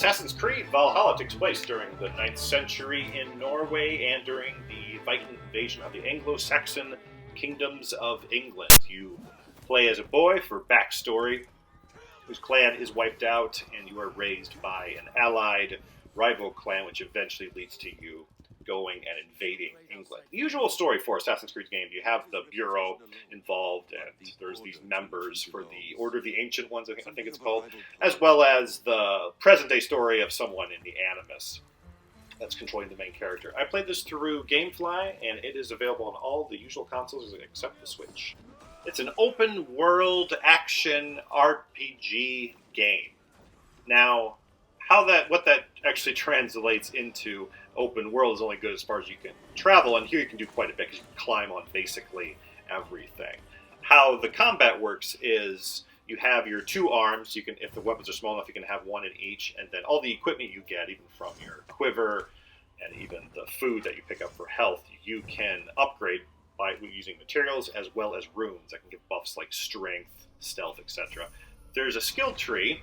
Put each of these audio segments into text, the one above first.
Assassin's Creed Valhalla takes place during the 9th century in Norway and during the Viking invasion of the Anglo-Saxon kingdoms of England. You play as a boy for backstory, whose clan is wiped out, and you are raised by an allied rival clan, which eventually leads to you going and invading England. The usual story for Assassin's Creed game, you have the Bureau involved, and there's these members for the Order of the Ancient Ones, I think it's called, as well as the present-day story of someone in the Animus that's controlling the main character. I played this through GameFly, and it is available on all the usual consoles except the Switch. It's an open-world action RPG game. Now, what that actually translates into open world is only good as far as you can travel, and here you can do quite a bit because you can climb on basically everything. How the combat works is you have your two arms. You can, if the weapons are small enough, you can have one in each, and then all the equipment you get, even from your quiver and even the food that you pick up for health, you can upgrade by using materials as well as runes that can give buffs like strength, stealth, etc. There's a skill tree.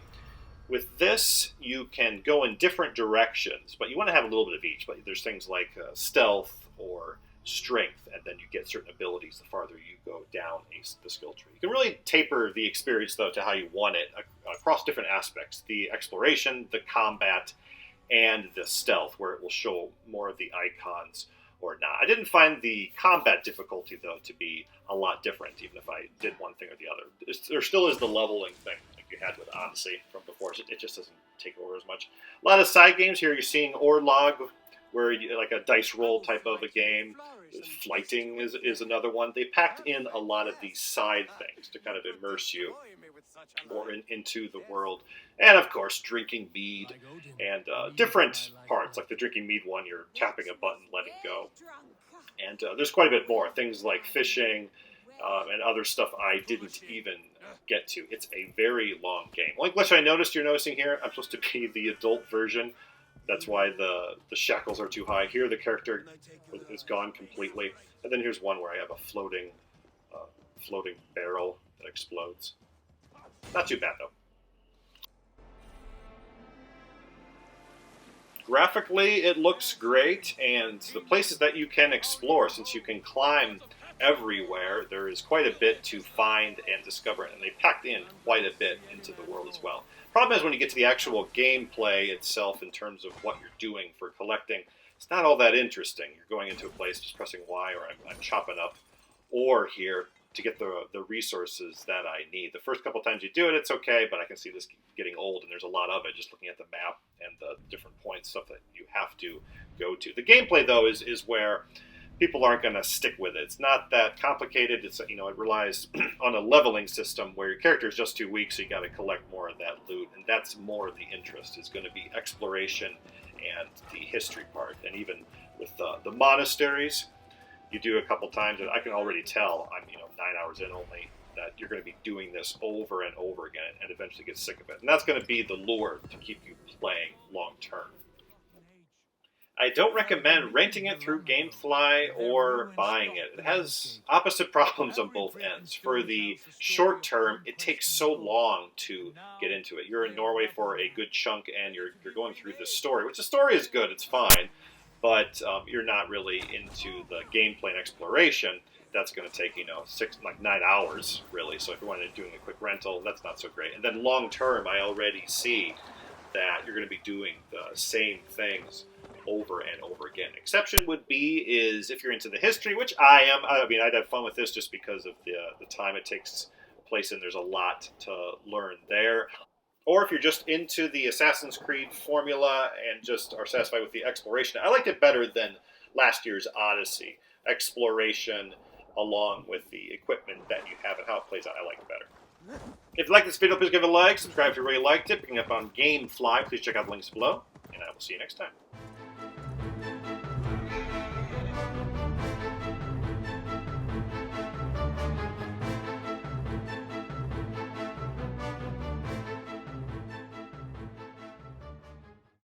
With this, you can go in different directions, but you want to have a little bit of each. But there's things like stealth or strength, and then you get certain abilities the farther you go down the skill tree. You can really taper the experience, though, to how you want it across different aspects. The exploration, the combat, and the stealth, where it will show more of the icons or not. I didn't find the combat difficulty, though, to be a lot different, even if I did one thing or the other. There still is the leveling thing like you had with Odyssey from before. So it just doesn't take over as much. A lot of side games here. You're seeing Orlog, where like a dice roll type of a game. Flighting is another one. They packed in a lot of these side things to kind of immerse you more into the world. And, of course, drinking mead and different parts. Like the drinking mead one, you're tapping a button, letting go. And there's quite a bit more. Things like fishing and other stuff I didn't even get to. It's a very long game. Like which I noticed you're noticing here, I'm supposed to be the adult version. That's why the shackles are too high. Here the character is gone completely. And then here's one where I have a floating barrel that explodes. Not too bad, though. Graphically, it looks great, and the places that you can explore, since you can climb everywhere, there is quite a bit to find and discover, and they packed in quite a bit into the world as well. Problem is when you get to the actual gameplay itself in terms of what you're doing for collecting, it's not all that interesting. You're going into a place, just pressing Y, or I'm chopping up ore here to get the resources that I need. The first couple times you do it, it's okay, but I can see this getting old, and there's a lot of it, just looking at the map and the different points, stuff that you have to go to. The gameplay, though, is where people aren't going to stick with it. It's not that complicated. It's, it relies on a leveling system where your character is just too weak, so you got to collect more of that loot, and that's more of the interest. Is going to be exploration and the history part, and even with the monasteries, you do a couple times, and I can already tell I'm 9 hours in only that you're going to be doing this over and over again, and eventually get sick of it, and that's going to be the lure to keep you playing long term. I don't recommend renting it through GameFly or buying it. It has opposite problems on both ends. For the short term, it takes so long to get into it. You're in Norway for a good chunk, and you're going through this story, which the story is good, it's fine, but you're not really into the gameplay and exploration. That's going to take 9 hours really. So if you're wanting to doing a quick rental, that's not so great. And then long term, I already see that you're going to be doing the same things over and over again. Exception would be is if you're into the history, which I am. I mean, I'd have fun with this just because of the time it takes place, and there's a lot to learn there. Or if you're just into the Assassin's Creed formula and just are satisfied with the exploration, I liked it better than last year's Odyssey. Exploration along with the equipment that you have and how it plays out, I like it better. If you like this video, please give it a like, subscribe if you really liked it. Picking up on GameFly, please check out the links below, and I will see you next time.